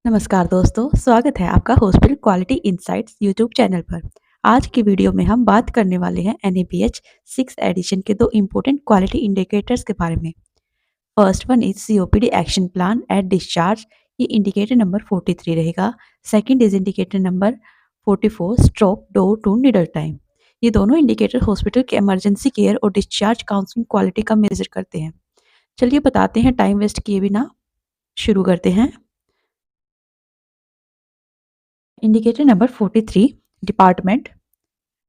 नमस्कार दोस्तों, स्वागत है आपका hospital quality insights YouTube channel पर। आज की वीडियो में हम बात करने वाले हैं एनएबीएच 6 एडिशन के दो इम्पोर्टेंट क्वालिटी इंडिकेटर्स के बारे में। First one is COPD action plan at discharge. ये इंडिकेटर नंबर 43 रहेगा। Second is indicator number 44 stroke door to needle time. ये दोनों इंडिकेटर हॉस्पिटल के इमरजेंसी केयर और डिस्चार्ज काउंसलिंग क्वालिटी का मेजर करते हैं। चलिए बताते हैं टाइम वेस्ट किए बिना, शुरू करते हैं। Indicator number 43 department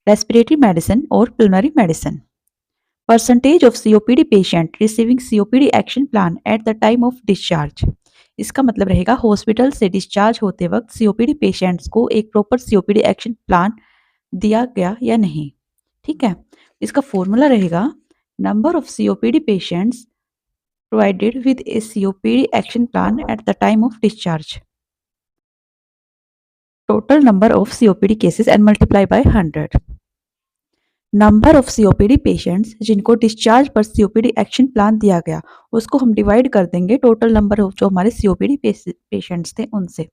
respiratory medicine और pulmonary medicine. Percentage of COPD patient receiving COPD action plan at the time of discharge. इसका मतलब रहेगा हॉस्पिटल से डिस्चार्ज होते वक्त सीओपीडी पेशेंट्स को एक प्रॉपर सीओपीडी एक्शन प्लान दिया गया या नहीं। ठीक है, इसका फॉर्मूला रहेगा number of COPD patients provided with A COPD action plan at the time of discharge, total number of COPD cases and multiply by 100। Number of COPD patients जिनको discharge पर सीओपीडी एक्शन प्लान दिया गया, उसको हम divide कर देंगे total number of जो हमारे सीओपीडी पेशेंट्स थे उनसे,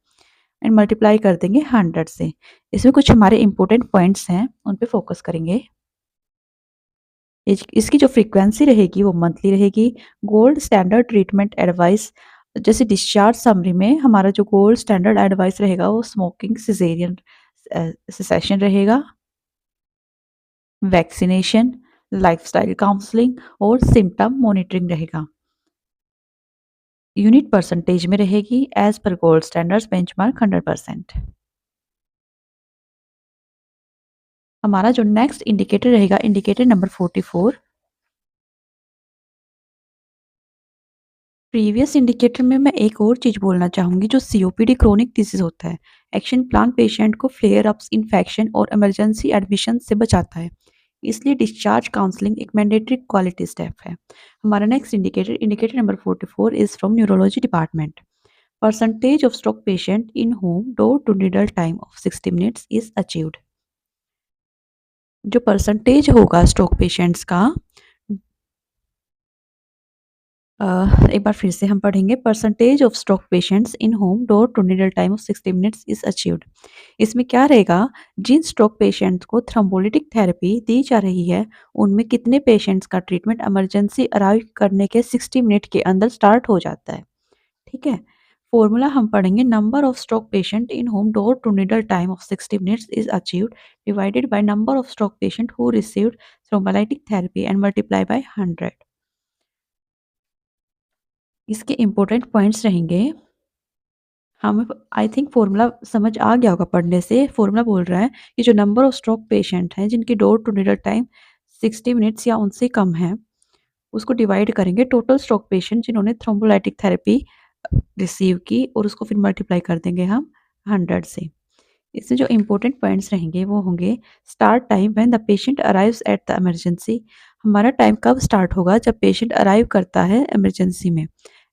एंड मल्टीप्लाई कर देंगे 100 से। इसमें कुछ हमारे इंपॉर्टेंट पॉइंट्स हैं, उन पे फोकस करेंगे। इसकी जो फ्रीक्वेंसी रहेगी वो मंथली रहेगी। गोल्ड स्टैंडर्ड ट्रीटमेंट एडवाइस, जैसे डिस्चार्ज समरी में हमारा जो गोल्ड स्टैंडर्ड एडवाइस रहेगा वो स्मोकिंग, सिजेरियन सेशन रहेगा, वैक्सीनेशन, लाइफस्टाइल काउंसलिंग और सिम्टम मॉनिटरिंग रहेगा। यूनिट परसेंटेज में रहेगी as per gold standards benchmark 100%। हमारा जो नेक्स्ट इंडिकेटर रहेगा इंडिकेटर नंबर 44। प्रीवियस इंडिकेटर में मैं एक और चीज बोलना चाहूंगी, जो सीओपीडी क्रोनिक डिजीज होता है, एक्शन प्लान पेशेंट को फ्लेयर अप्स, इन्फेक्शन और इमरजेंसी एडमिशन से बचाता है, इसलिए डिस्चार्ज काउंसलिंग एक मैंडेटरी क्वालिटी स्टेप है। हमारा next indicator indicator number 44 is from neurology department. Percentage of stroke patient in home door to needle time of 60 minutes is achieved. जो percentage होगा स्ट्रोक पेशेंट्स का, एक बार फिर से हम पढ़ेंगे। Percentage of stroke patients in home door to needle time of 60 minutes is achieved. इसमें क्या रहेगा, जिन स्ट्रोक पेशेंट्स को थ्रोम्बोलिटिक थेरेपी दी जा रही है उनमें कितने पेशेंट्स का ट्रीटमेंट इमरजेंसी अराइव करने के 60 मिनट के अंदर स्टार्ट हो जाता है। ठीक है, फॉर्मूला हम पढ़ेंगे। Number of stroke patient in home door to needle time of 60 minutes is achieved divided by number of stroke patient who received thrombolytic therapy and multiply by 100। इसके इम्पोर्टेंट पॉइंट्स रहेंगे। हमें आई थिंक फॉर्मूला समझ आ गया होगा पढ़ने से। Formula बोल रहा है कि जो नंबर ऑफ स्ट्रोक पेशेंट हैं जिनकी door to needle time 60 minutes या उनसे कम है, उसको डिवाइड करेंगे टोटल स्ट्रोक पेशेंट जिन्होंने थ्रोम्बोलाइटिक थेरेपी रिसीव की, और उसको फिर मल्टीप्लाई कर देंगे हम 100 से। इससे जो इम्पोर्टेंट पॉइंट्स रहेंगे वो होंगे start time when the patient arrives at the emergency. हमारा टाइम कब स्टार्ट होगा, जब पेशेंट अराइव करता है इमरजेंसी में।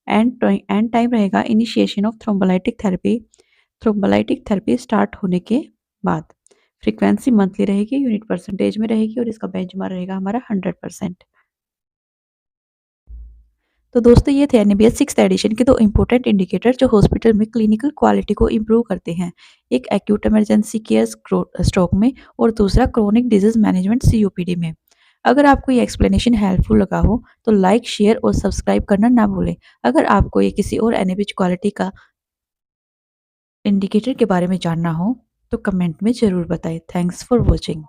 एंड टाइम रहेगा initiation of thrombolytic therapy, thrombolytic therapy start होने के बाद। फ्रीक्वेंसी मंथली रहेगी, यूनिट परसेंटेज में रहेगी, और इसका बेंचमार्क रहेगा हमारा 100%। तो दोस्तों, ये थे एनएबीएच 6th एडिशन के दो इंपॉर्टेंट इंडिकेटर जो हॉस्पिटल में क्लिनिकल क्वालिटी को इम्प्रूव करते हैं। एक एक्यूट इमरजेंसी केयर स्ट्रोक में, और दूसरा क्रोनिक डिजीज मैनेजमेंट सीओपीडी में। अगर आपको ये एक्सप्लेनेशन हेल्पफुल लगा हो तो लाइक, शेयर और सब्सक्राइब करना ना भूलें। अगर आपको ये किसी और एनएबीएच क्वालिटी का इंडिकेटर के बारे में जानना हो तो कमेंट में ज़रूर बताएं। Thanks for watching.